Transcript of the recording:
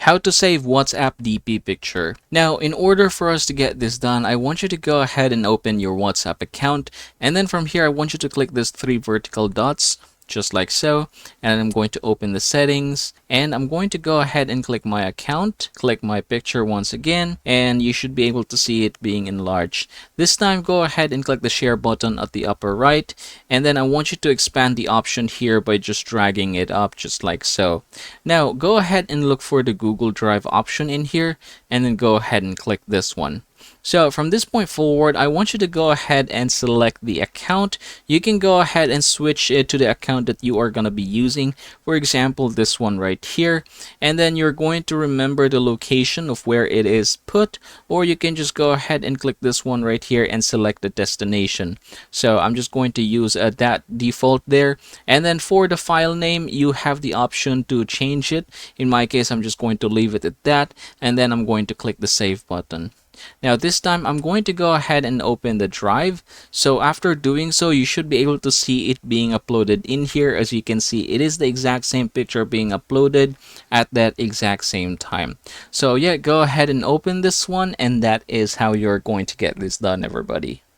How to save WhatsApp DP picture. Now, in order for us to get this done, I want you to go ahead and open your WhatsApp account. And then from here, I want you to click this three vertical dots, just like so. And I'm going to open the settings, and I'm going to go ahead and click my account, click my picture once again, and you should be able to see it being enlarged. This time, go ahead and click the share button at the upper right, and then I want you to expand the option here by just dragging it up just like so. Now go ahead and look for the Google Drive option in here, and then go ahead and click this one. So from this point forward, I want you to go ahead and select the account. You can go ahead and switch it to the account that you are going to be using. For example, this one right here. And then you're going to remember the location of where it is put, or you can just go ahead and click this one right here and select the destination. So I'm just going to use that default there. And then for the file name, you have the option to change it. In my case, I'm just going to leave it at that. And then I'm going to click the save button. Now this time I'm going to go ahead and open the drive. So after doing so, you should be able to see it being uploaded in here. As you can see, it is the exact same picture being uploaded at that exact same time. So yeah, go ahead and open this one, and that is how you're going to get this done, everybody.